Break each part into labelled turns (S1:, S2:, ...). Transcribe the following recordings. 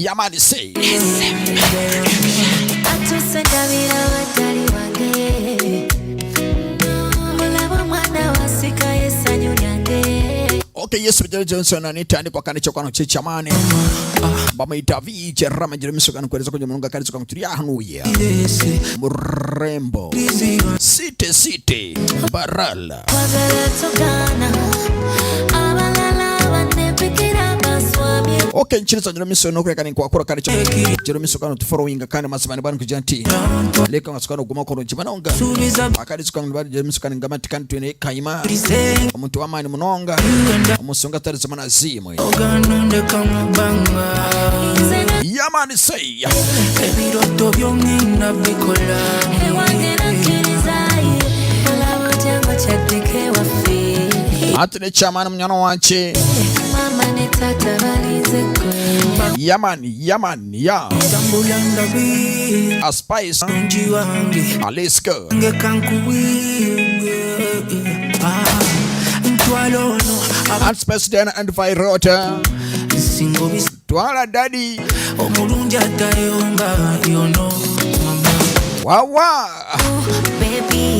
S1: Yamani say. Okay, yes, Mr. Johnson anitandi kwa kanicho kwa chichamane. Bamaita vije rama jeremiso kan kweza kwenye munga kanicho kwa mturia hanuya. Murembo. Site barala. Okay, nchini sa jeremiso no kwa kani kwa kura kanicho. Jeremiso kan tufollowing kan masamani bani kujanti. Leka ngasukano guma kono chimanonga. Akadi sukano bani jeremiso kan ngamati kan tuene kaima. Omuntu wa mani munonga. Omusonga tari zamana zimwe. Yamani say. Atine chamana mnyano wache. Yamani ya. A spice. Aliska. And space then and virota. Twala daddy. Wow. Baby,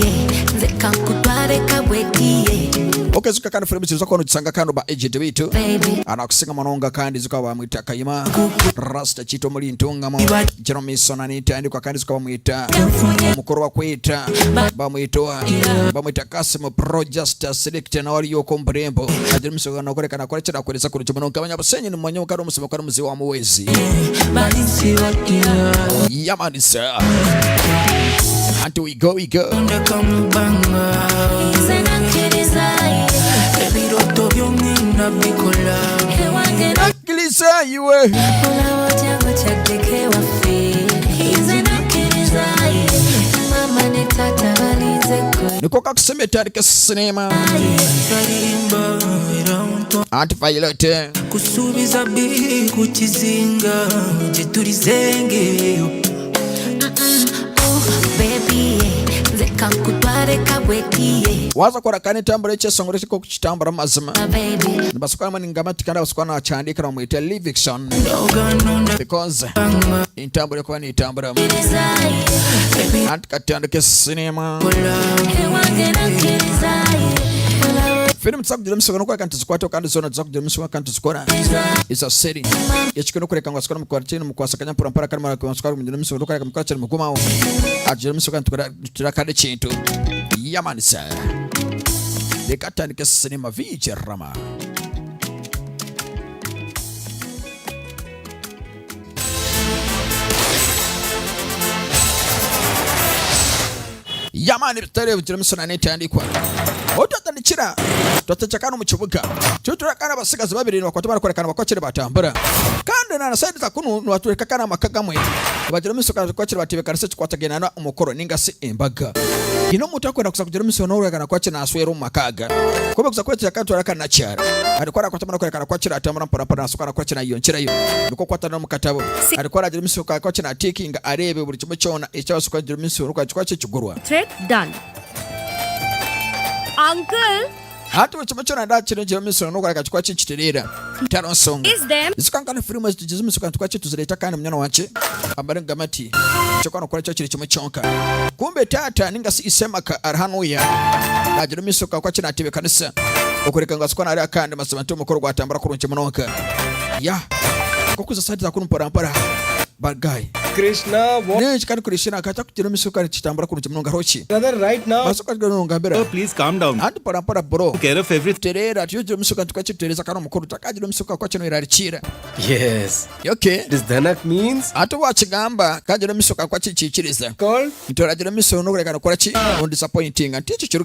S1: okay, zuka kana filmu zako no tsanga kano ba agent wetu anakusinga manonga kandi zuka ba mwita kayima rasta chito muri ntunga mo Jeremy Sonani tandi kwa kandi zuka ba mwita mukuru wa kwita ba mwita Kasimo Project Select na wali yoko mbrembo Jeremy Sonani okore kana kwa chira kweleza kuri chimononga banyabusenyi ni mwanyo karo musima kwa muzi wa muwezi Yamani sir. Until we go. Nikoka kusemetari ke cinema anti-violet kusubiza bi kuchizinga chiturizenge waza kwa rakani tambure chesongore chiko kuchitambura mazima nibasukwana mani ngamati kanda basukwana achandika na mwita Livingston because intambure kwa ni intambura antikatandike cinema film tsaku jeremiso kwa kanti zikwata kandi zona tsaku jeremiso kanti zikora is a setting yachikono kure kangwa sikona mkwartini mkwasakanya purampara kana mara kwa sikara jeremiso kwa kamkacha mkuma a jeremiso kanti turakade chintu Yamani sa dekatandike cinema vije rama Yamani tare jeremiso na neti kwa Otatanichira tutachakana mu kibuga tuturakana basigazi babiri bakwatumara korekana bakwakire batambura kandi na side za kunu naturekakana makagamwe bagira misoka kwakire batibekana se kwatagena na umukoro ningasi embaga ino mutakwenda kusa kugira misono urekana kwakire naswero makaga kobe kusa kwakire kantu na cyara arikora kwatumara korekana kwakire atambura mpora nasukana kwakire iyo nkira yo nuko kwatana mu katabo arikora agira misoka kwakire na taking arebe buri kimwe cyona icyabasuka agira misono kwakire kigurwa
S2: thread done. Uncle,
S1: hatu wachimachona nda chirenge miso no kwa kachukwa chinchiterera taro song
S2: is them
S1: isikanga na filmu zijizimu suka tukwa chitu zileta kana mnyana wache abarenga mati chokwa no kwa chiri chimachonka kumbe tata ninga si isema ka arhanu ya na jirumi suka kwa china tibe kanisa okurikanga sukwa na ari akande masamantu mukoro gwatambara kurunche munoka ya kokuza sadi za kunumpara bagay
S3: Krishna, what?
S1: Krishna,
S3: Brother, right now.
S4: Oh, please calm down.
S1: Bro.
S4: Care of everything.
S3: Yes.
S1: Okay.
S3: This Dhanak means.
S1: Called disappointing and teach you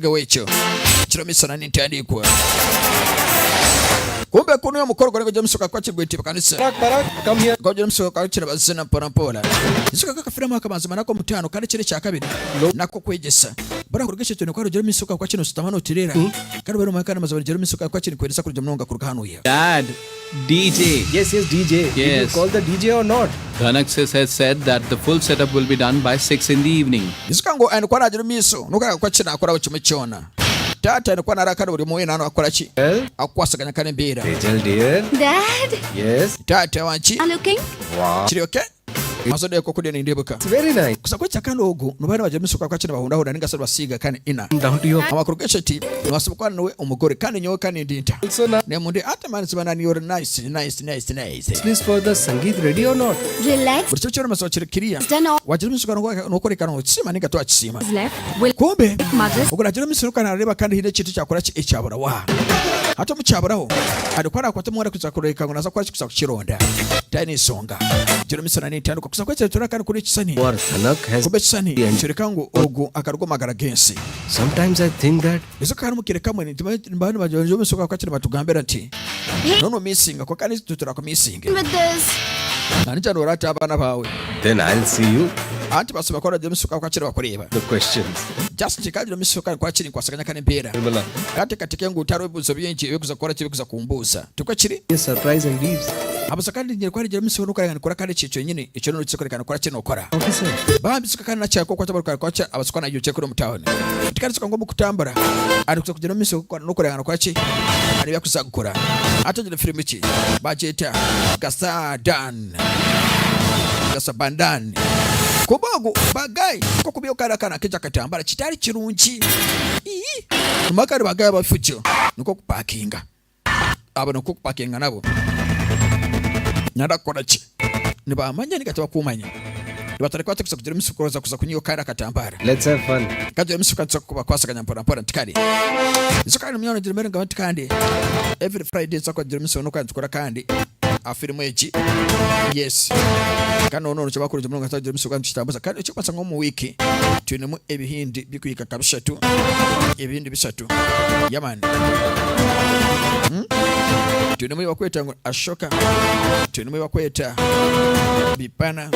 S1: kumbe kuno mukoro kwa Jamesuka kwa chibwiti kanisa
S3: come here
S1: kwa Jamesuka kwa chira bazina porampola isuka kaka filmu kama zamana ko mutano kandi chire cya kabiri nako kwegesa bara kurugesha cyane kwa Jamesuka kwa chino sitamano tirera kandi bero makana mazabari Jamesuka kwa chino kweleza kuri jamnonga kuruka hano ya
S4: Dad, DJ.
S3: Yes, DJ.
S4: Yes.
S3: Did you call the DJ or not?
S4: Dhanak has said that the full setup will be done by 6 in the evening.
S1: isuka ngo and kwa Jamesuka nuka kwa china akora uchimechona Tata alikuwa narakana buli muwe nano akola ki?
S3: Well,
S1: Akwasaganya kane mbeera.
S3: Rachel dear.
S2: Dad,
S3: Yes.
S1: Tata wanki?
S2: are looking?
S3: Wow.
S1: Kiri okay? Mazodo yako kudya nindebuka.
S3: It's very nice.
S1: Kusa kwecha kano ogu nubana bajemisuka kwa kino bahunda ninga salwa siga kane ina.
S3: Down to your
S1: Amakuru geshati nwasubukwana nowe omugore kane nyowe kane ndinta.
S3: also now.
S1: Ne munde ata mani zibana ni you're nice.
S3: Please for the Sangeet ready or not?
S2: Relax.
S1: Buri cyo maso kiriya.
S2: Done all
S1: Wajemisuka nokore kano kisima ninga twa kisima.
S2: is left. Will
S1: Kumbe
S2: mothers
S1: ogura jemisuka nareba kandi hide kitu cyakora ki ecyabura wa. Hata mucyaburaho adukora kwata mwara kuza kureka ngo naza kwachi kuza kukironda. Tani songa. Jemisuka ni tanu kuza kwecha turakana kuri kisani.
S3: Or Sanak has.
S1: Kumbe kisani kirikango ogu akarugo magara gensi.
S3: Sometimes I think that
S1: Izo kana mukire kamwe ni mbani bajonjo musoka kwakira batugambera nti. Nono missing kwa kani tutura ko missing.
S2: with this.
S1: Ani cyano rata abana bawe.
S3: then I'll see you.
S1: Anti basaba kora je musoka kwakira bakureba.
S3: The questions.
S1: Just chikaje musoka kwakira kwasaganya kane mpera.
S3: Vimala.
S1: Kati katike ngo utaro ebuzo byenje ebikuza kora kibikuza kumbuza. Tukwa kiri
S3: A surprise and leaves.
S1: abasakandi nyere kwari je musoka nokora ngani kora kane chicho nyine icho no tsikore kana kora kino kora.
S3: Officer.
S1: Ba bisuka kana chako kwata barukara kwacha abasukana yuche kuri mutawone. Tikari suka ngo kutambara. Ari kuza kujena musoka nokora ngana kwachi. Ari byakuza gukora. Atajile filmu ki bajeta Gasadan. Gasabandan. Kubogo bagai ko kubyo kana kija katambara kitari kirungi. Makari bagai bafucho nuko kupakinga. Abo nuko kupakinga nabo. Nada kora ki. Niba manya nikatwa kumanya. Nibatare kwata kusakujira musukoroza kuza kunyo kara katambara.
S3: Let's have fun.
S1: Kaje musuka tsokuba kwasaganya mpora ntikari. Isukari mnyone jirimere ngabati kandi. Every Friday tsakwa jirimuso no kandi tukora kandi. Afirimu eji. Yes. Kana ono cyo bakuru jimwe ngataje musuka ntitambuza kandi cyo kwasa ngo mu wiki. Twinemu ebihindi bikuyika kabishatu. Ebihindi bisatu. Yamani. Twinemu bakweta ngo ashoka. Twinemu bakweta bipana.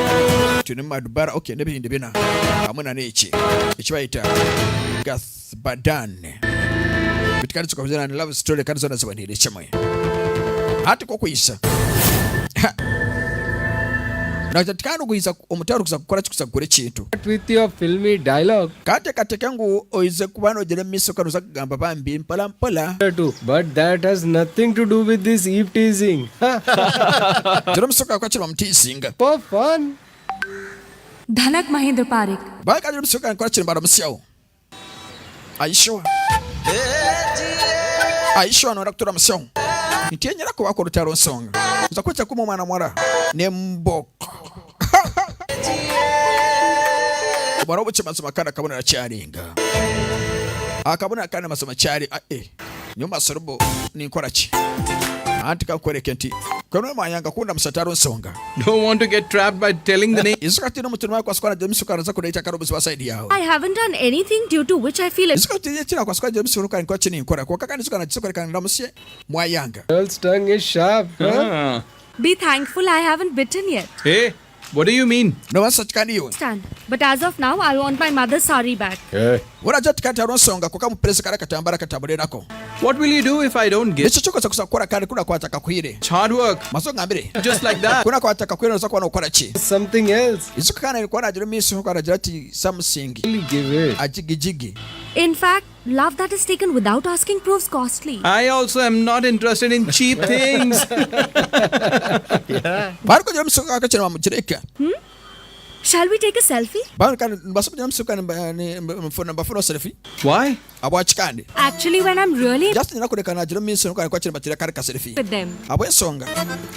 S1: Twinemu madubara okay nebihindi bina. Amuna neki. Ikibayita Gathbadan. Bitikari tukavuzana ni love story kandi zona zabandire chemwe. Hati ko kuyisa. Na tatikano kuyisa omutaro kuza gukora kikuza gukora kintu.
S3: With your filmy dialogue.
S1: Kate katekangu oize kubano jere miso kanuza kugamba bambi mpala.
S3: Too. But that has nothing to do with this eve teasing.
S1: Jere miso kakachira mtisinga.
S3: For fun.
S2: Dhanak Mahendra Parik.
S1: Baka jere miso kakachira bara msiao. Aisho. Aisho no raktura msiao. Nitiyenyera ko bakora utaro nsonga. Uza kwecha kuma mwana mwara ne mboko. Baro buche masoma kana kabona na charinga. Akabona kana masoma chari nyuma sorobo ni nkora ki. Anti kakwereke nti kono manyanga kunda msataro nsonga.
S4: Don't want to get trapped by telling the name.
S1: Isukati no mutuma kwa skwana jemisu kana za kudaita karobo swa side yao.
S2: I haven't done anything due to which I feel it.
S1: Isukati yechira kwa skwana jemisu kana kwa chini nkora kwa kakani sukana tsukora kana ndamusie mwayanga.
S3: Girl's tongue is sharp. Huh?
S2: Be thankful I haven't bitten yet.
S4: Hey, what do you mean?
S1: No wasachikani yo.
S2: Stand. But as of now, I want my mother's sari back.
S3: Hey.
S1: Wala jatikati nsonga kwa kamupresa kara katambara katambare nako.
S4: What will you do if I don't get?
S1: Nicho choko za kusakora kana kuna kwa ataka kuire.
S4: It's hard work.
S1: Masonga mbere.
S4: Just like that.
S1: Kuna kwa ataka kuire za kwa na ukora chi.
S3: Something else.
S1: Isuka kana ilikuwa na jemisu kwa rajati something.
S3: Really give it.
S1: Ajigijigi.
S2: In fact, love that is taken without asking proves costly.
S4: I also am not interested in cheap things.
S1: Barko jemisu kwa kachira mamujireka.
S2: Shall we take a selfie?
S1: Barko kana basoka jemisu kana ni mfano selfie.
S4: Why?
S1: Abwachikande.
S2: Actually, when I'm really
S1: Just ninakureka na jemisu kwa kachira batira kare ka selfie.
S2: with them,
S1: Abwesonga.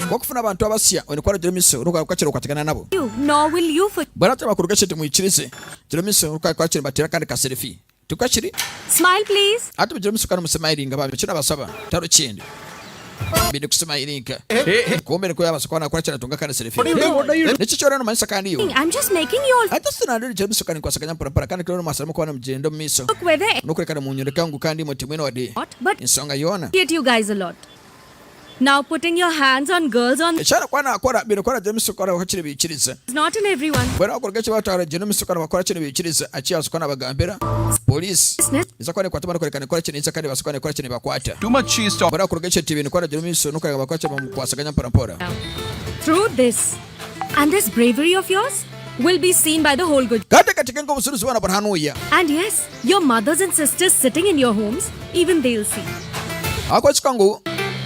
S1: Kwa kufuna abantu abasia onikora jemisu ruka kachira kwatikana nabo.
S2: you, nor will you for.
S1: Bwana tabakurukeshe tumuichirize. Jemisu ruka kachira batira kare ka selfie. Tukachiri.
S2: Smile, please.
S1: Atu jemisu kana musemilinga babe chira basaba. Taro chindi. Bidi kusemilinga. Kumbe niko yabasokana kwa chira tunga kana selfie.
S4: What are you doing?
S1: Nichichora no manisa kandi yo.
S2: I'm just making you all
S1: Hata sina ndio jemisu kana kwa sakanya para kana kilo masalamu kwa mjendo miso.
S2: look whether
S1: Nukure kana munyereka kangu kandi mutimweno wadi.
S2: not, but
S1: Nsonga yona.
S2: appreciate you guys a lot. Now putting your hands on girls on
S1: Echara kwa na akora bino kwa jemisu kwa kachira bichiriza.
S2: is not in everyone.
S1: Bwana akurukeshe watu ara jemisu kwa bakora chine bichiriza achia sokana bagambera. Police.
S2: Business.
S1: Izakwane kwa tamana kwa kana chine izakane basokane kwa chine bakwata.
S4: Too much cheese talk.
S1: Bwana akurukeshe TV ni kwa jemisu nuka bakwacha kwasakanya mpora.
S2: Through this and this bravery of yours, will be seen by the whole good.
S1: kate katika ngo busuruzi wana barhanuya
S2: And yes, your mothers and sisters sitting in your homes, even they'll see.
S1: akwachika ngo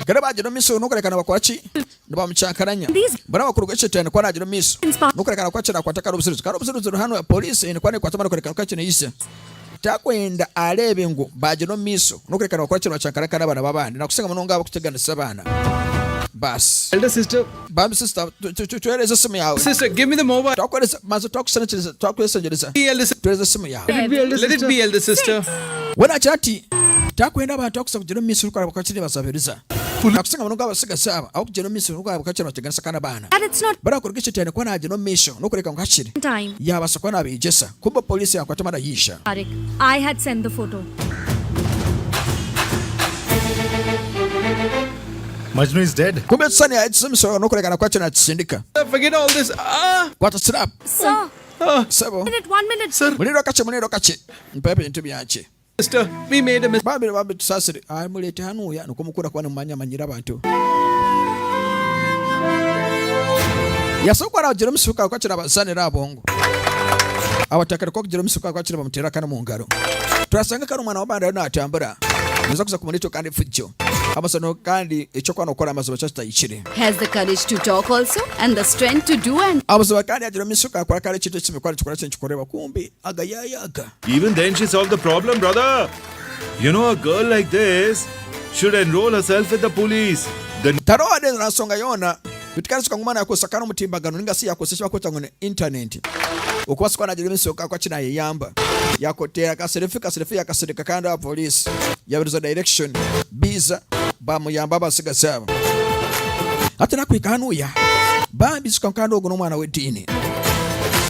S1: kada bajiro miso nukorekana bakwachi ndaba mchankaranya bara bakuruga chetene kwa najiro miso nukorekana kwachi na kwataka rubusuruzi hano ya police ni kwani kwatamara korekana kwachi ne isa takwenda alebe ngo bajiro miso nukorekana kwachi na chankarakana bana babandi nakusenga munonga bakuteganisa bana bas
S3: Elder sister.
S1: bam sister tueleza simu yao
S4: Sister, give me the mobile.
S1: takweleza mazo takusanachiriza takweleza
S4: Be elder sister.
S1: tueleza simu yao
S3: Let it be elder
S4: Let it
S3: sister.
S4: be elder sister.
S1: wana chati takwenda abantu akusaba jiro miso rukara bakachiri basabiriza nakusenga munonga basiga saba au jiro miso rukara bakachiri bateganisa kana bana
S2: And it's not
S1: bara kuruga chetene kwa najiro miso nukoreka ngashiri
S2: time.
S1: yabasa kwa nabijesa kuba polisi yakwatamara yisha
S2: Tariq, I had sent the photo.
S5: Majnu is dead.
S1: kumbe tsani ya itsimiso nukoreka kwachi na tsindika
S4: Forget all this.
S1: kwata slap
S2: Sir,
S1: sabo
S2: 1 minute.
S4: Sir.
S1: muliro kache mpepe into byache
S4: Sister, we made a mistake.
S1: babi tusasiri mulete hanuya nukumukura kwa manya manyira abantu yasokwa jiro misuka kwachi na bazanira abongo abatakara ko jiro misuka kwachi bamutera kana mu ngaro turasanga kana umwana wabanda na atambura nizo kuza kumunito kandi fujjo amasano kandi icyo kwana ukora amazo bacasta yicire
S6: Has the courage to talk also and the strength to do and
S1: abazo kandi ajiro misuka kwa kale chito chimekwana chikora chenchikoreba kumbi agayayaga
S5: Even then, she solved the problem, brother. You know, a girl like this should enroll herself with the police. The
S1: taroa de nasonga yona bitikana suka ngumana yakosakana mutimbagano ningasi yakosesha bakota ngone internet ukwasukwa na jiro misuka kwa china yamba yakotera kaserefi yakasereka kandi wa police yabiriza direction biza bamuyamba basiga saba ate nakwika hanuya bambi suka kandi ogo n'omwana w'edini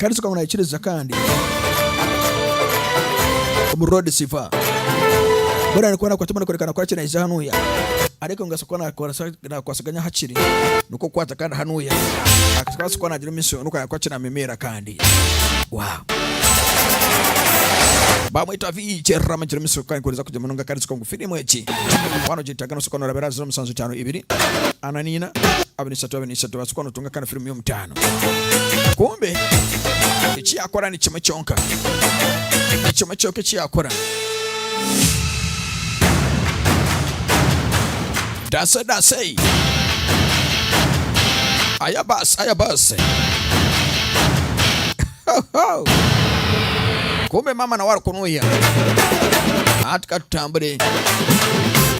S1: kandi suka ngona ikiriza kandi omurode sifa bora nikwana kwa tumana korekana kwa china iza hanuya ariko ngasukwana na kwasaganya hachiri nuko kwata kandi hanuya akasukwana jiro miso nuko kwa china memera kandi wow bamwita vicherra majiro miso kandi kuliza kuja munonga kandi suka ngufirimu echi wano jitagano suka norabera 052 ananina abnisatu basukwana tunga kandi filmu y'omutano kumbe ichi akora ni chimwe chonka chimwe choke chi akora dase ayabas kumbe mama na waro kunuya atka tambure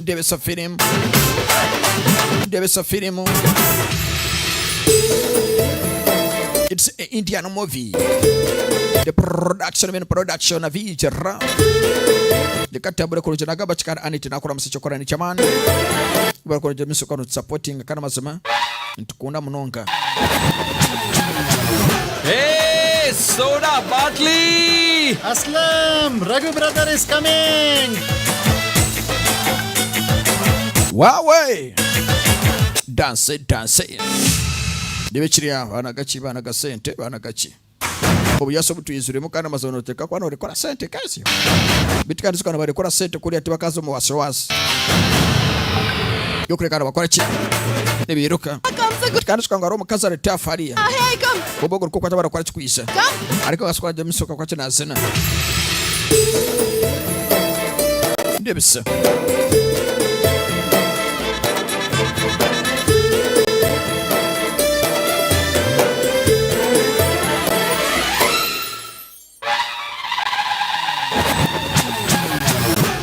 S1: debe sa film it's an Indian movie the production of Vijara likatambure kuruja nagaba chikara aniti nakora msichokora ni chamani bako jamiso kono supporting kana mazima ntukunda munonga
S4: Hey, Soda Bartley!
S7: Aslam, Raghu brother is coming.
S1: wawe dance debechiria bana gasente bana gachi obuyaso butuyizure mukana mazono teka kwana orekora sente kasi bitikandi sukana barekora sente kuri ati bakazo mu wasowasi yokurekana bakora chi nebiruka bitikandi sukanga ro mukazare tafaria
S6: hey come
S1: bobogo ko kwata barakora chikuisa ariko gasukwa jamisoka kwa china zina ndebisa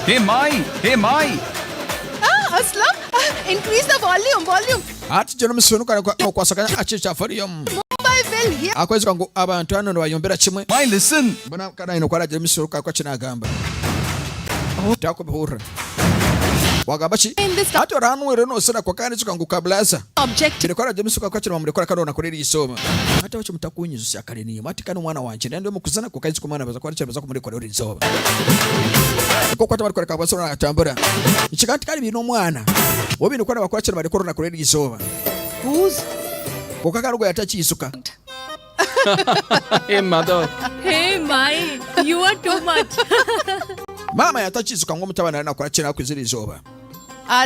S4: Hey, Mai!
S6: Aslam, increase the volume.
S1: ati jono misunuka kwa sakanya achicha faria
S6: Mobile bill here.
S1: akwezi kangu abantu ano bayombera chimwe
S4: Mai, listen!
S1: bana kana ino kwa jero misunuka kwa china gamba tako bihura wagabachi ati oranu were no sana kwa kandi suka ngukablaza
S6: Object.
S1: kile kwa jero misunuka kwa china mumrekora kana nakorera isoma hata wacho mtakunyizo syakaleni mati kana mwana wanje ndio mukuzana kwa kazi kumana baza kwa china baza kumrekora uri isoma ko kwata barikora kwa basona atambura ichikati kali bino mwana wobino kwa bakora china barekora nakorera isoma
S6: Who's?
S1: kokakarugo yatachisuka
S4: Hey, mother.
S2: Hey, Mai, you are too much.
S1: mama yatachisuka ngo mutabana na kwa china kwizira izoba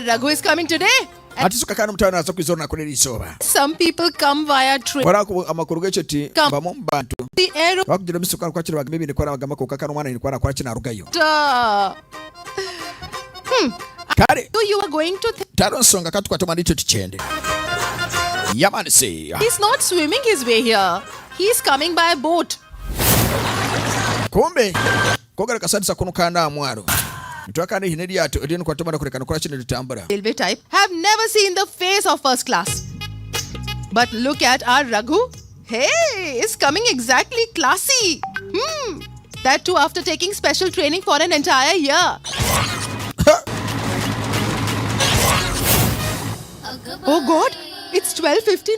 S6: Raghu is coming today.
S1: Atisuka kana mutana aza kwizona kulera isoba.
S8: Some people come via train.
S1: Warako amakuru g'ekyo bamu bantu.
S8: The aero.
S1: Bakugenda misuka kwa kiri bagame bikora bagama ko kakana umwana nikora kwa kina rugayo. Kare.
S8: So you are going to
S1: Taronsonga katukwata manito tichende. Yamani say.
S8: He's not swimming his way here. He's coming by boat.
S1: Kumbe kogera kasadisa kuno kanda amwaro. Mtwakane hinedi yato edeni kwa tomana kurekana kwa chine litambara.
S8: Railway type have never seen the face of first class. But look at our Raghu. Hey, it's coming exactly classy. That too after taking special training for an entire year. Oh God, it's 12:15.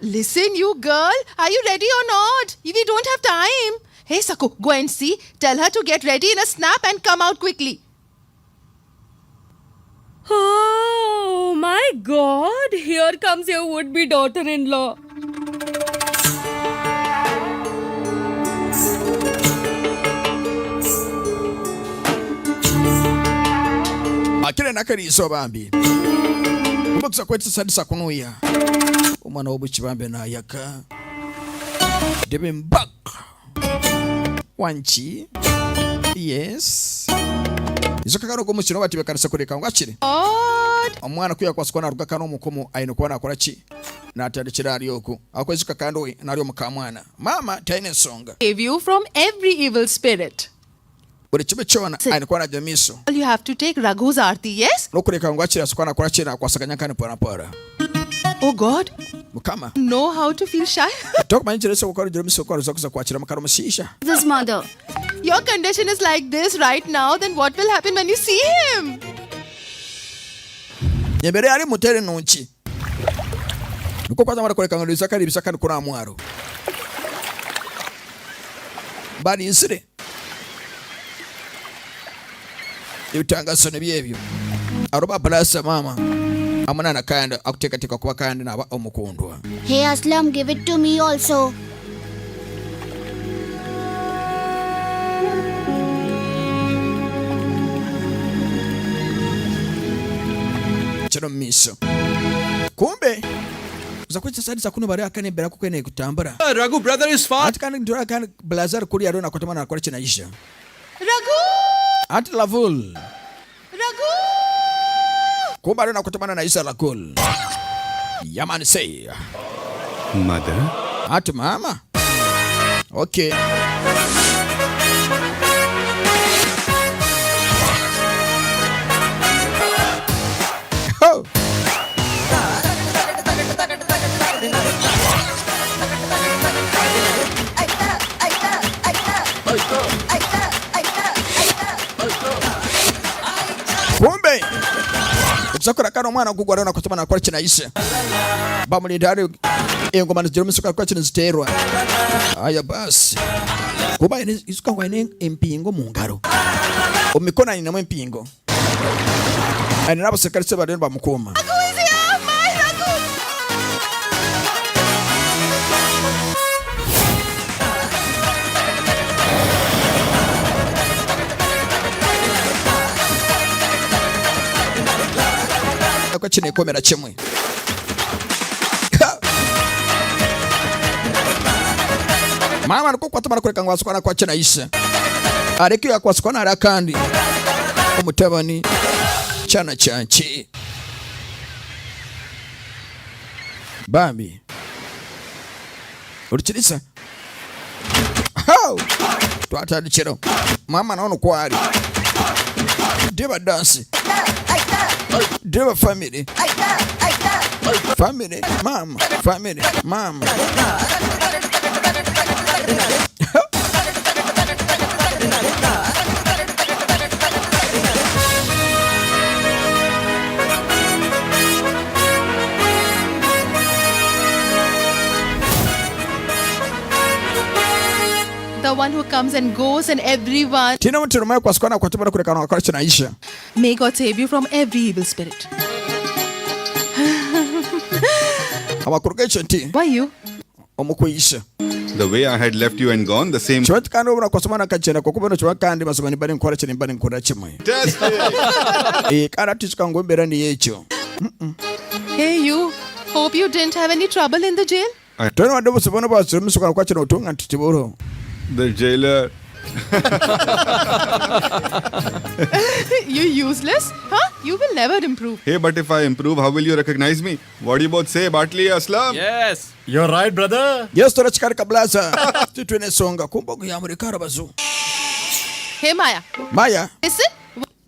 S8: Listen, you girl, are you ready or not? We don't have time. Hey, Saku, go and see. Tell her to get ready in a snap and come out quickly.
S2: Oh my God! Here comes your would-be daughter-in-law.
S1: Akire nakari isobambi. Umukisa kwetsa sadisa kunuya. Umwana w'obukibambe na yaka. Debe mbak. Wanchi. Yes. Izokagaro ko mukino bati bekarasa kureka ngo akire. Omwana kuya kwasukona rugaka no mukomo ayino kubona akora ki. Natandikira ali oku. Akwezi kakando nali omukamwana. Mama taine songa.
S8: Save you from every evil spirit.
S1: Buri kibe chona ayino kubona jamiso.
S8: You have to take Raghu's arti, yes?
S1: No kureka ngo akire asukona akora ki na kwasaganya kane pora.
S8: Oh God.
S1: Mukama.
S8: Know how to feel shy?
S1: Talk manjere so ko jamiso ko zakuza kwakira makaro mushisha.
S6: This mother.
S8: Your condition is like this right now, then what will happen when you see him?
S1: Nyebere ali mutere nunchi. Nuko kwaza mara koleka ngo zakari bisaka kuna amwaro. Bani insire. Yutangaso ne byebyo. Aroba balasa mama. Amana nakanda akutekateka kuba kandi naba omukundwa.
S9: Hey Aslam, give it to me also.
S1: Chano miso. Kumbe uzakwitsa sadisa kuno bari akane bera kukwene kutambara.
S4: Raghu brother is far.
S1: Atikane ndora kan blazar kuri arona kwatamana akora kinaisha.
S8: Raghu!
S1: At lavul.
S8: Raghu!
S1: Kumba arona kwatamana na isa lakul. Yaman say.
S5: Mother?
S1: At mama. Okay. Oh. Kumbe ukisakura kana mwana kugwara na kutomana kwa china isha bamulindari engoma nziromusuka kwa china ziterwa aya basi kuba isuka kwa empingo mu ngaro omikona ni namwe empingo ani nabo sekari se badeni bamukoma kwa chine ikomera kimwe mama nuko kwatamara kureka ngo asukana kwa china isha areke yakwasukana ara kandi umutabani chana chanchi bambi urikirisa how twatandikiro mama naono kwari deba dance deba family mama
S8: The one who comes and goes and everyone. May God save you from every evil spirit. Why you?
S5: The way I had left you and gone, the same.
S8: Hey, you. Hope you didn't have any trouble in the jail.
S1: Tona wadu busubona bwa musuka kwa chino utunga ntitiburo.
S5: The jailer.
S8: You useless? Huh? You will never improve.
S5: Hey, but if I improve, how will you recognize me? What do you both say, Bartley, Aslam?
S4: Yes.
S7: You're right, brother.
S1: Yes, tora chikari kablaza. Titwene songa kumbo kuyamuri karabazu.
S8: Hey, Maya.
S1: Maya.
S8: Listen.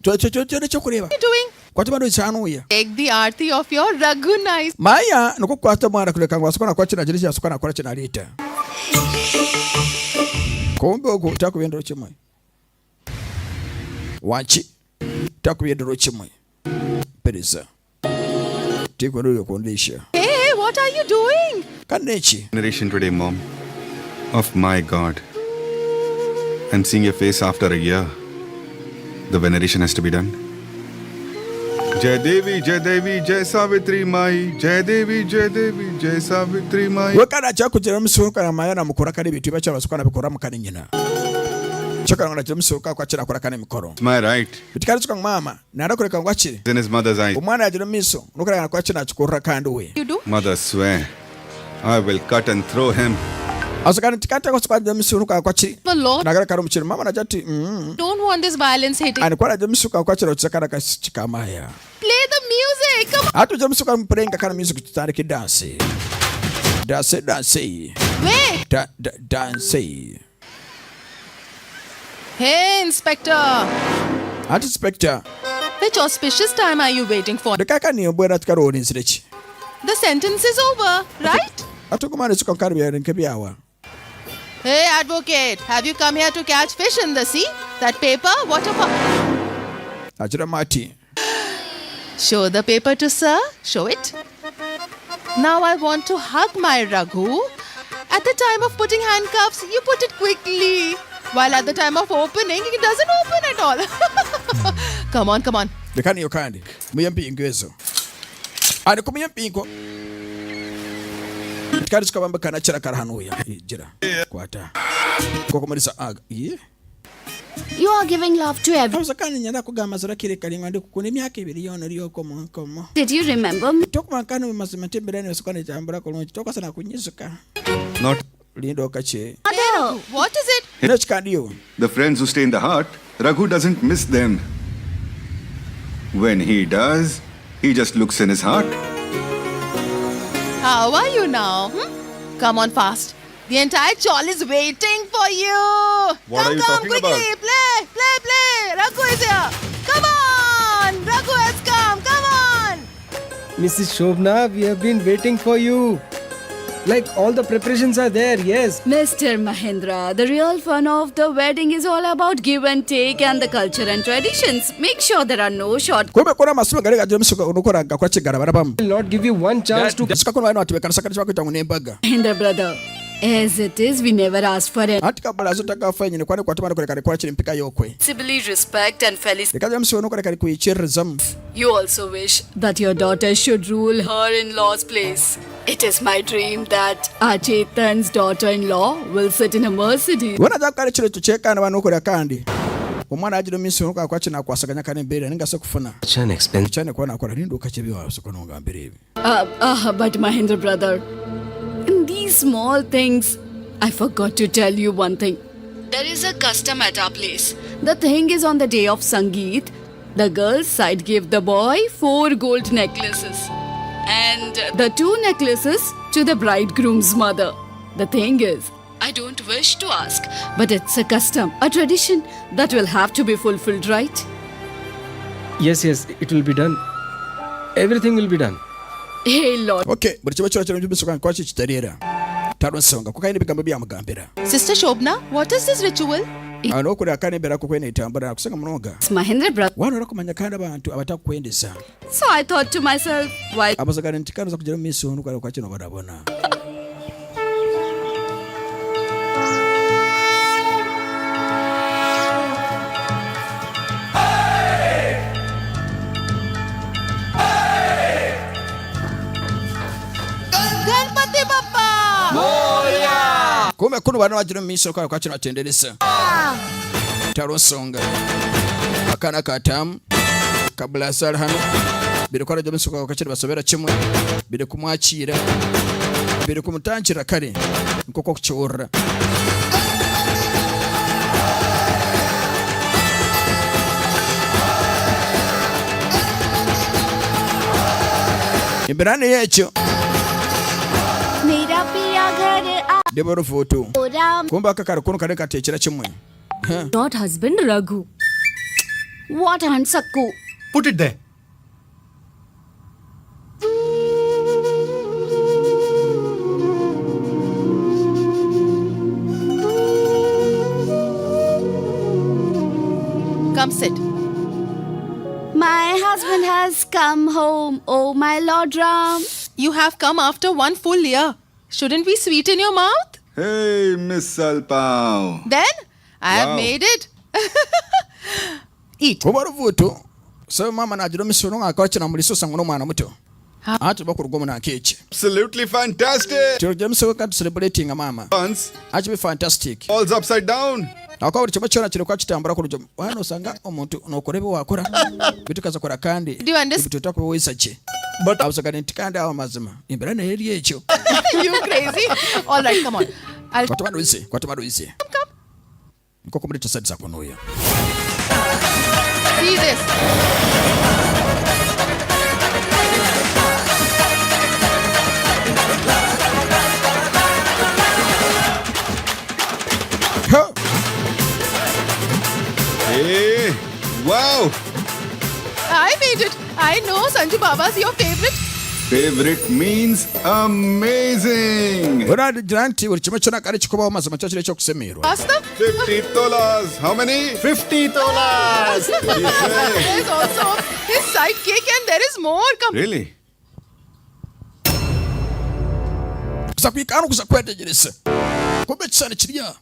S8: What are you doing?
S1: Kwa tumano chanu ya.
S8: Take the aarti of your Raghu nice.
S1: Maya nuko kwa mwana kule kangwa sokona kwa china jilisha sokona kwa china lita. Kumbe uko takubenda chimwe. Wachi takubenda chimwe. Pereza. Tiko ndo kondisha.
S8: Hey, what are you doing?
S1: Kanechi.
S5: Veneration today, Mom. Of my God. I'm seeing your face after a year. The veneration has to be done. Jai Devi, Jai Savitri Mai. Jai Devi, Jai Savitri Mai.
S1: Wakana chako jira msuka na Maya na mukura kani bitu bacha basukana bikora mukani nyina. Chaka ngana jira msuka kwa china kura kani mikoro.
S5: It's my right.
S1: Bitikari chukang mama na ndakure kangwa chiri.
S5: In his mother's eyes.
S1: Umwana jira miso nukura ngana kwa china chukura kandu we.
S8: You do?
S5: Mother swear, I will cut and throw him.
S1: Asakani tikata kwa sukwa jira miso nukura kwa chiri.
S8: The Lord.
S1: Nagara karu mchiri mama na jati.
S8: Don't want this violence hitting.
S1: Ani kwa jira msuka kwa chira uchakara kachika Maya.
S8: Play the music. Come on.
S1: Hatu jira msuka mprenga kana music tutari ki dance. Dance.
S8: Wait.
S1: Dance.
S8: Hey, Inspector.
S1: Ati Inspector.
S8: Which auspicious time are you waiting for?
S1: Dekaka ni obwera tikaro ni nsirechi.
S8: The sentence is over, right?
S1: Atu kumani suka nkari ya nkebi awa.
S8: Hey, advocate. Have you come here to catch fish in the sea? That paper? What about?
S1: Ajira mati.
S8: Show the paper to sir. Show it. Now I want to hug my Raghu. At the time of putting handcuffs, you put it quickly. While at the time of opening, it doesn't open at all. Come on.
S1: Dekani yokandi. Muyampi ingwezo. Ani kumuyampi ingo. Tikari suka bamba kana chira karahanu ya. Jira. Kwata. Koko marisa aga. Iye.
S9: You are giving love to everyone.
S1: Sakani nyanda kugama zara kire kali ngande kukune myaka ibiri yono riyo komo.
S9: Did you remember me?
S1: Tokuma kanu masimate mbirani sokane chambura kolonji toka sana kunyisuka.
S5: Not
S1: Lindo kache.
S8: Hey, what is it?
S1: Ino chikandiyo.
S5: the friends who stay in the heart. Raghu doesn't miss them. When he does, he just looks in his heart.
S8: How are you now? Come on fast. The entire chawl is waiting for you.
S5: What are you
S8: come
S5: talking
S8: quickly.
S5: about?
S8: Play. Raghu is here. Come on. Raghu has come. Come on.
S3: Mrs. Shobna, we have been waiting for you. Like all the preparations are there, yes.
S6: Mr. Mahendra, the real fun of the wedding is all about give and take and the culture and traditions. Make sure there are no short.
S1: Kumbe kuna masuka gari ga jomsuka unukora ga kwache garabara bam.
S3: I will not give you one chance to.
S1: Suka kuna wano atiweka nasaka chwa kutangu nembaga.
S6: Mahendra brother, as it is, we never ask for it.
S1: Atika bala zotaka fanye ni kwani kwa tumana kule kale kwache mpika yokwe.
S6: Possibly respect and felicity.
S1: Dekaja msuka unukora kale kuichirizam.
S6: You also wish that your daughter should rule her in-law's place. It is my dream that Achetan's daughter-in-law will sit in a Mercedes.
S1: Wana jakare chile tucheka na wano kule kandi. Umwana ajiro misu unukora kwache na kwa sakanya kane mbele ninga sekufuna.
S3: An expense.
S1: Chane kwa na kwa nindo kachebi wa sokona unga mbele.
S6: But Mahendra brother, in these small things, I forgot to tell you one thing. There is a custom at our place. The thing is, on the day of Sangeet, the girl's side gave the boy 4 gold necklaces and the 2 necklaces to the bridegroom's mother. The thing is, I don't wish to ask, but it's a custom, a tradition that will have to be fulfilled, right?
S3: Yes, it will be done. Everything will be done.
S6: Hey Lord.
S1: Okay, buri chiba chira chira msuka kwache chitarira. Taro songa kukaini bigambo bya mugambira.
S8: Sister Shobna, what is this ritual?
S1: Ano kuri akane bera kukwene itambara kusenga mnoga.
S6: Mahendra brother.
S1: Wano rakumanya kandi abantu abatakwendesa.
S6: So I thought to myself, why?
S1: Abazagara ntikano za kujira misu unukora kwache no barabona.
S8: Ganpati Bappa!
S1: Kumbe kuno bana wajira misu kwa kwache no tenderesa. Taro songa. Akana katam kabla salhano birikora by'omusuka wakakiri basobera kimwe biri kumwakira biri kumutangira kare nkoko kukiwurra imbirane yekyo
S9: मेरा पिया घर
S1: ndeba rufutu
S9: आराम
S1: kumba akakari kuno kare katekera kimwe
S2: Not husband Raghu.
S9: What hand sakku?
S7: Put it there.
S8: Come sit.
S9: My husband has come home, oh my Lord Ram.
S8: You have come after 1 full year. Shouldn't we sweeten your mouth?
S5: Hey, Miss Salpao.
S8: Then I have
S5: Wow.
S8: made it. Eat.
S1: kuba rufutu so mama nagira omusoro ngakawakira muri sosa ngo n'omwana muto ati bakurugoma na keke
S5: Absolutely fantastic.
S1: tiro omusoro kandi celebrating mama
S5: Once,
S1: ati be fantastic
S5: all's upside down.
S1: akwa buri kimwe cyona kiri kwa kitambura kurujo wana usanga omuntu nokorebe wakora bitukaza kora kandi
S8: Do you understand?
S1: bituta ko wisache
S7: But
S1: abusagana ntikandi aho mazima imbere na yeri ekyo
S8: You crazy? All right, come on. I'll
S1: kwatuma ruise nko kumuleta side zako noya
S8: see this.
S5: Hey, wow.
S8: I made it. I know Sanju Baba's your favorite.
S5: Favorite means amazing.
S1: ora giranti buri kimwe cyona kare kikubaho mazima cyo kire cyo kusemerwa
S8: Pasta.
S5: 50 dollars. How many?
S7: 50 dollars.
S8: There's also his side cake and there is more. Come.
S5: Really?
S1: kuza kwikana kuza kwetegereza kumbe cyane kiriya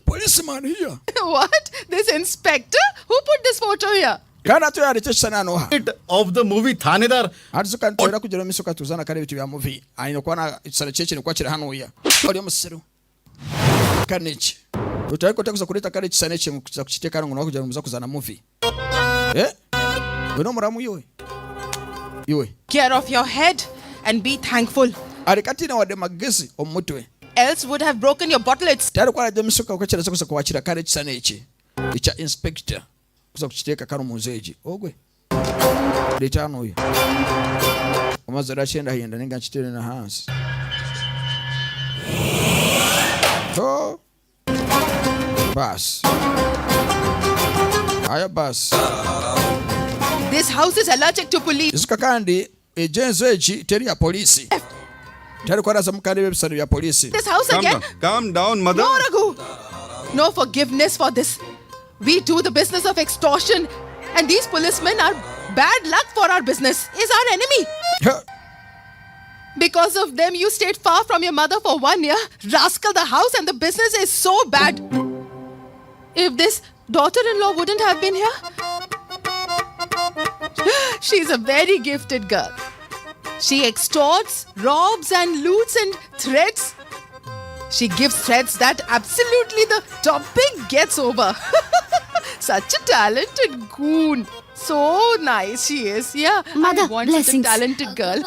S1: policeman here
S8: What? This inspector? Who put this photo here?
S1: kana to yari cyane hano ha
S7: Of the movie Thanedar.
S1: arzuka ntera kugira misuka tuzana kare bitu bya movie ayino kwana cyane cyekene kwakira hano ya oli omusero kaneki utayiko takuza kuleta kare cyane cyane kuza kuchiteka ngo kugira umuza kuzana movie uno muramu yowe
S8: Care of your head and be thankful.
S1: alikati na wade magezi omutwe
S8: Else would have broken your bottlets.
S1: tayari kwa de misuka ukachira kuza kuwachira kare cyane iki icha inspector kuza kuchiteka karo muzeji ogwe litano uyo omazara chenda hienda ninga chitere na hansi to bas aya bas
S8: This house is allergic to police.
S1: isuka kandi ejenzo echi teri ya polisi tayari kwa raza mukande website ya polisi
S8: This house
S5: Calm
S8: again?
S5: down. Calm down, mother.
S8: No, Raghu. No forgiveness for this. We do the business of extortion, and these policemen are bad luck for our business. Is our enemy. Because of them, you stayed far from your mother for 1 year. Rascal, the house and the business is so bad. If this daughter-in-law wouldn't have been here, she's a very gifted girl. She extorts, robs, and loots and threats. She gives threats that absolutely the topic gets over. Such a talented goon. So nice she is. Yeah,
S9: Mother,
S8: I want such a
S9: blessings.
S8: talented girl.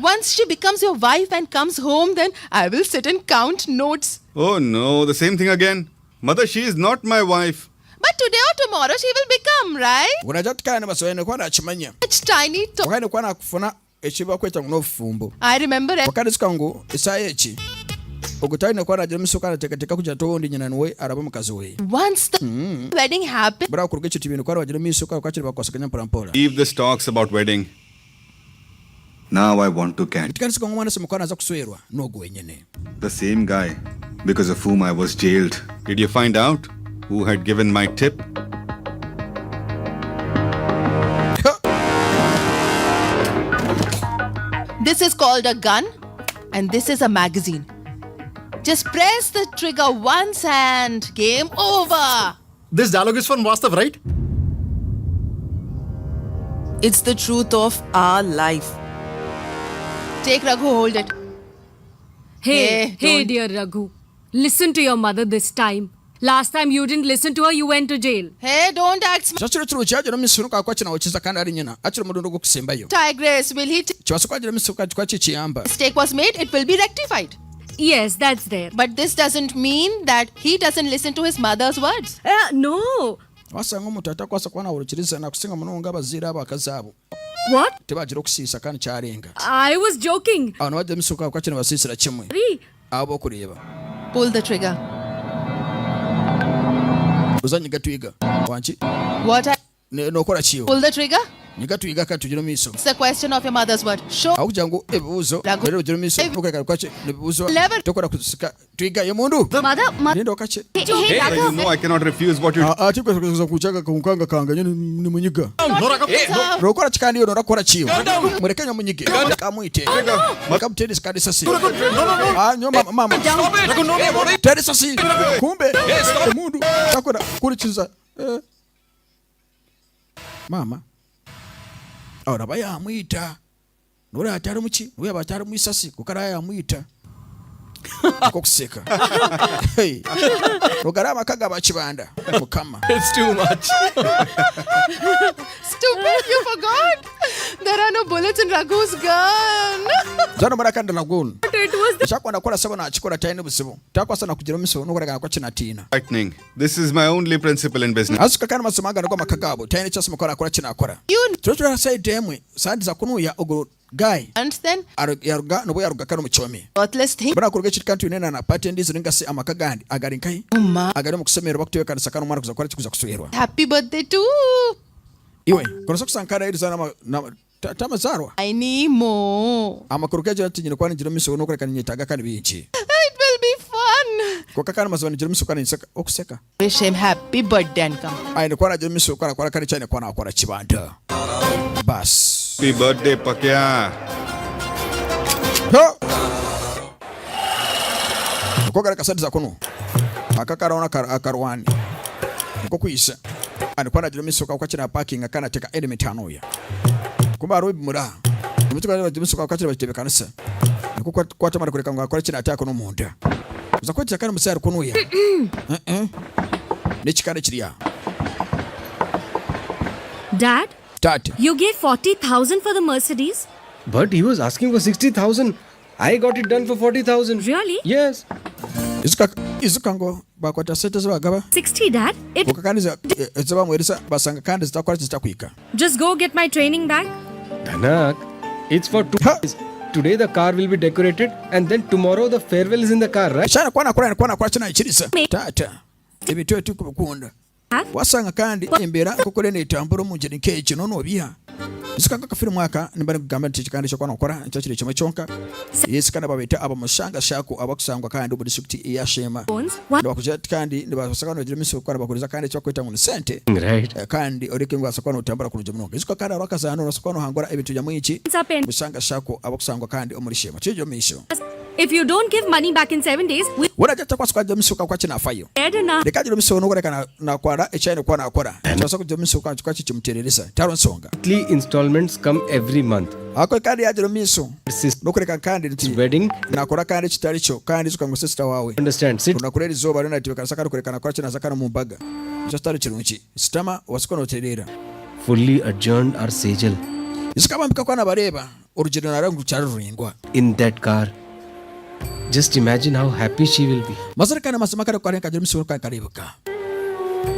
S8: Once she becomes your wife and comes home, then I will sit and count notes.
S5: Oh no, the same thing again. Mother, she is not my wife.
S8: But today or tomorrow she will become, right?
S1: unajua tukana masoene kwa nachimanya
S8: Such tiny
S1: wakati kwa nakufuna echiba kweta ngo fumbo
S8: I remember it.
S1: wakati sikangu isaye echi ogutayine kwa najya misuka natekateka kuja tondi nyina nwe araba mukazi we
S8: Once the wedding happened,
S1: bra kuruga echi tibintu kwa wagira misuka kwa kiri bakosakanya mpora
S5: Leave this talks about wedding. Now I want to catch
S1: tikani sikangu mwana simukwana za kuswerwa nogo wenyene
S5: the same guy because of whom I was jailed. Did you find out who had given my tip?
S8: this is called a gun and this is a magazine. Just press the trigger once and game over.
S7: This dialogue is from Vastav, right?
S8: It's the truth of our life. Take Raghu, hold it.
S2: Hey,
S8: Hey, don't-
S2: dear Raghu. Listen to your mother this time. Last time you didn't listen to her, you went to jail.
S8: Hey, don't act smart.
S1: Chachiro chiro chaje no misunuka kwa china wachiza kandi ari nyina. Achiro mudondo gokusembayo.
S8: Tigress, will he
S1: Chwasukwa jira misuka kwa chichiyamba.
S8: mistake was made, it will be rectified.
S2: Yes, that's there.
S8: But this doesn't mean that he doesn't listen to his mother's words.
S2: No.
S1: Wasanga omuntu atakwasa kwana urukiriza na kusinga munonga abazira abakazabo.
S2: What?
S1: Tebajira okusisa kandi kyarenga.
S2: I was joking.
S1: Ano wajja misuka kwa china basisira kimwe. Abo kureba.
S8: Pull the trigger.
S1: Uzanyiga tuiga. Wanchi.
S8: What?
S1: Nokora chiyo.
S8: Pull the trigger?
S1: Nyiga tuiga ka tujiro miso.
S8: It's a question of your mother's word. Show.
S1: Aujango ebuzo. Rero tujiro miso. Nokora kwache nebuzo. Tokora kusika tuiga yemundu.
S9: Mother,
S1: Nendo kache.
S9: hey,
S5: Hey, you know I cannot refuse what you...
S1: Ati kwa kuchanga kumukanga kanga ni munyiga. Rokora chikandi yo norakora chiyo. Murekenya munyige. Kamuite. Makamtedi skadi sasi. Nyoma mama. Tedi sasi. Kumbe. Mundu. Takora kurichiza. Mama. Ora baya amwita. Nura atari muki, uya batari muisasi kukara ya amwita. Kokuseka. Hey. Rogarama kaga bachibanda. Mukama.
S4: It's too much.
S8: Stupid, you forgot. There are no bullets in Raghu's gun.
S1: Zano marakanda lagun.
S2: It was the
S1: Chakwa nakora sabo na chikora taini busibo. Takwa sana kujira miso nukora kana kwa china tina.
S5: Lightning. This is my only principle in business.
S1: Asuka kana masamaga nakwa makagabo. Taini chasa makora kwa china akora.
S8: You
S1: Tuwa say demwe. Sandi za kunu ya ogoro guy.
S8: understand?
S1: Yaruga no yaruga kanu mchomi.
S8: Worthless thing.
S1: Bana kurege chikantu inena na pati ndizo ninga si amakagandi. Agarinkai. Agari mukusemero bakutewe kana sakano mwana kuzakora chikuza kusuirwa.
S8: Happy birthday to
S1: Iwe. Kuna soku sankara iri sana tamazarwa.
S8: I need more.
S1: Amakurukeje ati nyina kwani jiro miso nokora kana nyitaga kandi binchi.
S8: It will be fun.
S1: Kwa kakana mazwani jiro miso kana nisaka okuseka.
S8: Wish him happy birthday and come.
S1: Ai ni kwana jiro miso kana kana chane kwana akora chibanda. Bas.
S5: Happy birthday, Pakya.
S1: Ho. Kokara kasadi za kuno. Akakara ona akarwani. Kokuisa. Ani kwana jiro miso kwa china parking akana teka element hanoya. Kumba robi mura. Mutuka jiro miso kwa china batebe kanisa. Kwa tamara kureka ngwa china atako no munda. Uzakwati akana musari kunuya. Nechikare chiriya.
S2: Dad,
S1: Tat.
S2: you gave 40,000 for the Mercedes?
S3: But he was asking for 60,000. I got it done for 40,000.
S2: Really?
S3: Yes.
S1: Izukango bakwata sete zibagaba.
S2: 60, Dad? It
S1: Ukakaniza zaba mwerisa basanga kandi zitakwara zitakwika.
S2: just go get my training back.
S3: Dhanak, it's for 2 days. Today the car will be decorated and then tomorrow the farewell is in the car, right?
S1: Shana kwana china ichirisa. Tata. Ebitwe tukukunda. Wasanga kandi embera kokole ne tamburo munjeni kechi nono biya. Isikanga kafiri mwaka nimbani kugamba nti kikandi cyo kwana okora ncyakire kimwe cyonka. Yesikana babeta aba mushanga shako abakusangwa kandi ubudi sukti ya Sheema.
S2: What?
S1: Ndabakuje kandi ndibasakano jiri miso kwara bakuriza kandi cyo kwita mu sente.
S3: Right.
S1: Kandi oreke ngo asakano utambara kunuje muno. Isiko kandi arakazana nasakano hangora ebintu ya mwiki. Mushanga shako abakusangwa kandi omuri Sheema. Chijo misho.
S2: If you don't give money back in 7 days, we
S1: Wona jata kwasuka jamiso kwa china afayo.
S2: enough.
S1: Dekajiro miso no koreka na kwara echaine kwa na akora. Twasako jamiso kwa chimutereresa. Taro nsonga.
S3: Monthly installments come every month.
S1: Ako kandi yajiro miso.
S3: Sister
S1: Nokoreka kandi nti
S3: wedding.
S1: nakora kandi kitali cyo kandi zuka ngo sister wawe.
S3: Understand? Sit.
S1: Unakureri zoba rena tiwe kanasaka nokoreka na kwa china zakana mu mbaga. Just kirunchi. Sitama wasikono terera.
S3: Fully adjourned our sejal
S1: Isikaba mpika kwa na bareba. Original rangu charurringwa.
S3: in that car. Just imagine how happy she will be.
S1: Masarika na masamaka kwa renka jiro miso kwa karibuka.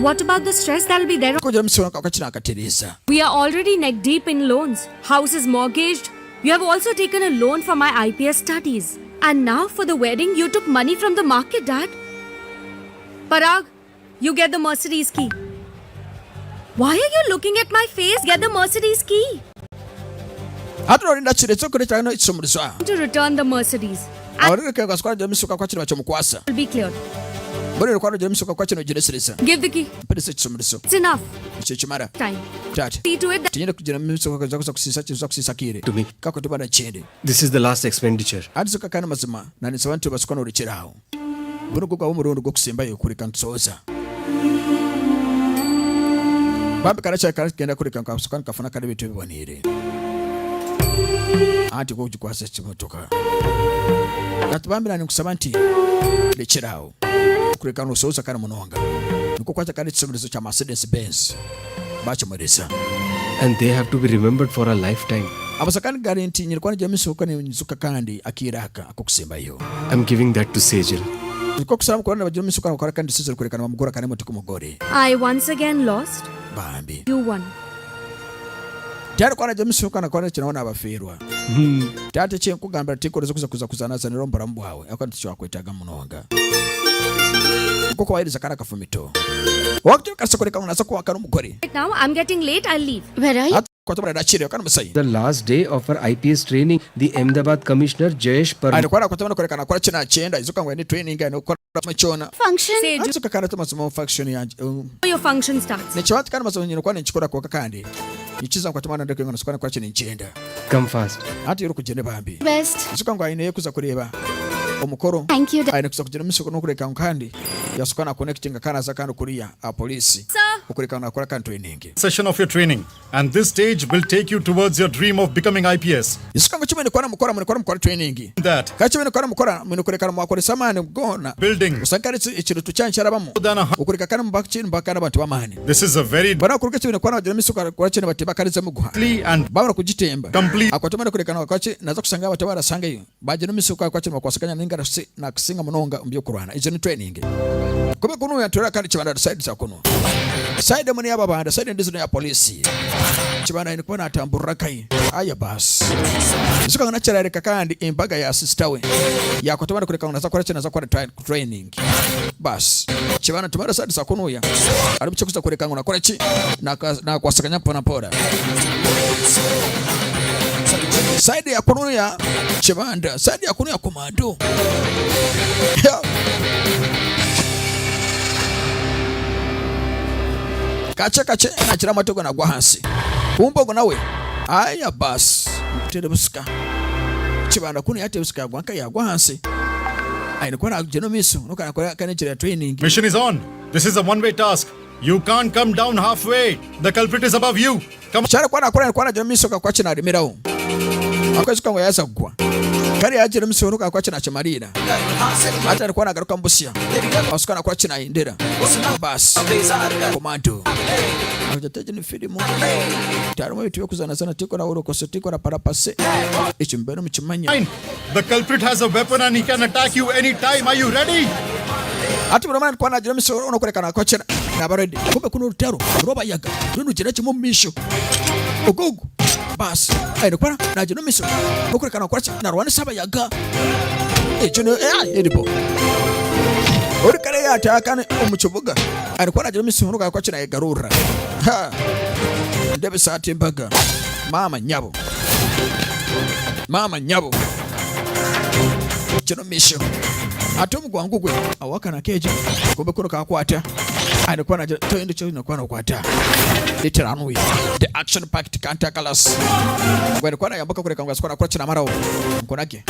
S2: What about the stress that'll be there?
S1: Ko jiro miso kwa china akateresa.
S2: We are already neck deep in loans. House is mortgaged. You have also taken a loan for my IPS studies. And now for the wedding, you took money from the market, Dad. Parag, you get the Mercedes key. Why are you looking at my face? Get the Mercedes key.
S1: Hatu rinda chire tsoko ne chano itsumuriswa.
S2: To return the Mercedes.
S1: Awari ke kwa jiro miso kwa china bachomukwasa.
S2: Will be cleared.
S1: Bore kwa jiro miso kwa china jireseresa.
S2: Give the key.
S1: Pese itsumuriso.
S2: It's enough.
S1: Chimara.
S2: Time.
S1: Tata.
S2: See to it that
S1: Tinyere kujira miso kwa kusisa kire.
S3: To me.
S1: Kako tubana chende.
S3: This is the last expenditure.
S1: Adisoka kana mazima na nisabantu basukana urikiraho. Buno kwa umurundo gwo kusimba yo kuri kansoza. Bambe kana cha kenda kuri kansukana kafuna kana bitu bibonire. Ati ko kukwasa chimotoka. Natubambira ni kusaba nti lekiraho. kureka no soza kana munonga niko kwacha kandi chisomerezo cha Mercedes Benz bacho murisa
S3: And they have to be remembered for a lifetime.
S1: abasakani guarantee nyirikwana jamiso kana nzuka kandi akiraka akokusemba yo.
S3: I'm giving that to Sejal.
S1: Niko kusaba kwa bajamiso kana kwa kandi sizero kurekana bamugora kana mutuko mugore.
S2: I once again lost.
S1: Bambi.
S2: You won.
S1: Tari kwa jamiso kana kwa chinaona abaferwa. Tate che kugamba tikorezo kuza za nirombora mbwawe akwati cyo akwetaga munonga. Koko wairiza kana kafumito. Wakati kasakoreka unaza kwa kana mugore.
S2: Right now I'm getting late. I'll leave.
S9: Where are you?
S3: The last day of our IPS training, the Ahmedabad Commissioner Jayesh Parmar
S9: Function?
S2: Your function starts.
S3: come fast.
S9: Best.
S1: Omukoro
S9: Thank you.
S1: ayina kuza kugira misoko nokureka nkandi yasukana connecting kana za kana kuriya a police ukureka na kora kan training
S7: Session of your training, and this stage will take you towards your dream of becoming IPS.
S1: isukanga chimene kwana mukora training
S7: That
S1: kachimene kwana mukora kureka na mwakore samane gona
S7: building,
S1: usakari ichirutu chanchara bamu ukureka kana mbakchini mbakana bantu bamani
S7: this is a very
S1: bana kuruka chimene kwana kugira misoko kora chene batiba kariza muguha
S7: and
S1: babara kujitemba
S7: complete
S1: akwatomana kureka na kwachi naza kusanga batabara sanga yo baje no misoko kwa chene bakwasakanya ninga na kusinga munonga mbyo kurwana izo ni training kube kuno yatora kandi chibanda side za kuno side muni aba banda side ndizo ya police chibanda ni kubona atambura kai aya bas isuka ngana charareka kandi imbaga ya sister we yakotomana kureka unaza kora chena za kwa training bas chibanda tumara side za kuno ya aribicho kuza kureka ngona kora chi na kwasakanya pona pora side ya kuno ya chibanda side ya kuno ya komando kache nachira matoko na gwa hansi kumbogo nawe aya bas tere buska chibanda kuno yate buska gwa nka ya gwa hansi ayine kona jeno miso nokana kwa kana chira training.
S7: mission is on. This is a one-way task. You can't come down halfway. The culprit is above you. Come
S1: chara kwana jeno miso kwa china rimirao akwazi kwa yasa gwa kari ajira miso nuka kwa china chamarira hata alikuwa anagaruka mbusia asikana kwa china indera bas komando ajateje ni filimu tarimo bitu kuzana sana tiko na uroko tiko na parapase ichimbero mchimanya.
S7: The culprit has a weapon and he can attack you anytime. Are you ready?
S1: Ati mwana kwa najira miso unokurekana kwa china na baredi kumbe kuno rutero roba yaga nunu jira chimo misho ogogo bas ayine kwa najira miso unokurekana kwa china na rwani saba yaga echono edipo ori kare ya takane omuchubuga alikuwa najira miso unokurekana kwa china yagarura ha ndebe sati mbaga mama nyabo chono misho atomu gwangu gwe awaka na keje kumbe kuno kakwata alikuwa na toende cho inakuwa na kwata literally the action packed cantacalas when kwa yamboka kule kangwa sikona kwa china marao mkonake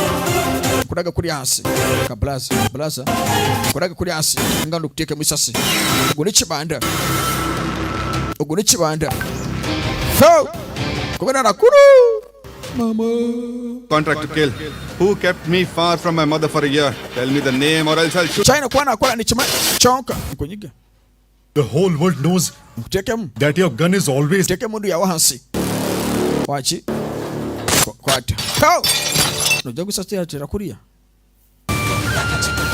S1: kudaga kuri hasi ka blaza kudaga kuri hasi ngando kuteke misasi ugunichi banda so kubena na kuru mama
S5: Contract to kill. Who kept me far from my mother for a year? Tell me the name or else I'll shoot.
S1: China kwa ni chima chonka nkonyiga.
S7: The whole world knows that your gun is always
S1: take mundu ya wahansi. Wachi. Kwata. Go. No jogo sasa tira kuria.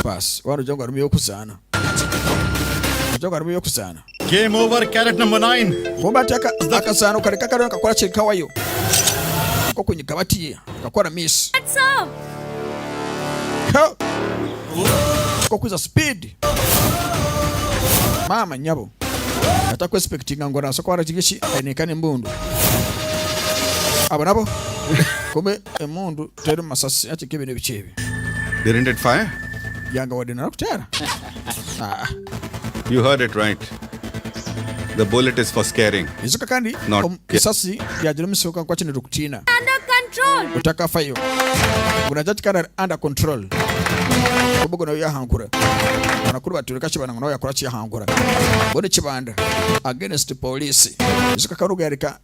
S1: Pass. Wano jogo arumyo kusana.
S7: Game over, carrot number 9.
S1: Kumba taka akasana kareka karonka kwa chika wayo. Kwa kwenye kabati kakora miss.
S2: What's up?
S1: Kwa kuza speed. Mama nyabo. Nataka expecting ngora so kwa rajigishi ainekane mbundu. Abo nabo. Kumbe emundu tere masasi ati kibene bichebi.
S5: Didn't it fire?
S1: Yanga wadena kutera.
S5: You heard it right. The bullet is for scaring.
S1: Izuka kandi kisasi ya jeremisoka kwa chini rukutina.
S2: Under control.
S1: Utaka fayo. Unajati kana under control. Kubugo na ya hankura. Anakuru batureka chibana ngono ya kurachi ya hankura. Bone chibanda against police. Izuka karuga yarika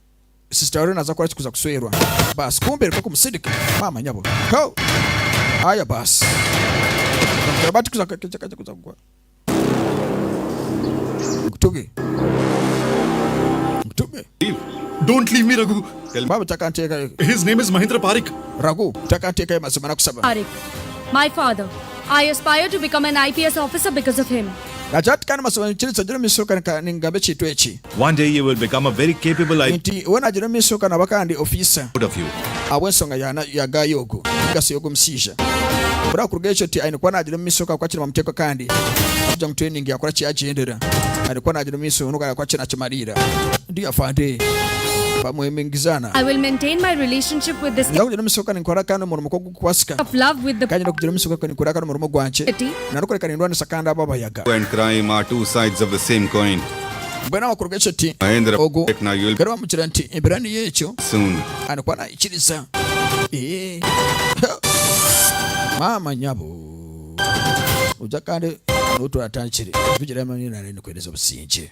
S1: sister Orena za kurachi kuza kuswerwa. Bas kumbe kwa kumsidika mama nyabo. Ho. Aya bas. Karabati kuza kwa. Tuge.
S7: Don't leave me, Raghu.
S1: Baba takanteka.
S7: His name is Mahendra Parik.
S1: Raghu, takanteka masema nakusaba.
S2: Parik, my father. I aspire to become an IPS officer because of him.
S1: Najatkana masema nchini sajira misoka ningabe chitu echi.
S10: One day you will become a very capable
S1: Inti wana jira misoka na bakandi officer.
S10: of you.
S1: Awensonga ya gayogo. Ngasi yogo msija. Bura kurugesho ti aina kwa najira misoka kwa chini mamteko kandi. Kuja mtraining ya kwa chi agendera. Alikuwa najira misoka nuka kwa chini achimarira. Ndiyo afande.
S2: I will maintain my relationship with this
S1: of love with the
S2: city.
S5: And crime are two sides of the same coin. Mahendra, now you will soon.
S1: Mama nyabo. Ujakande nutu atanchiri. Vijira mani na nene kueleza msinje.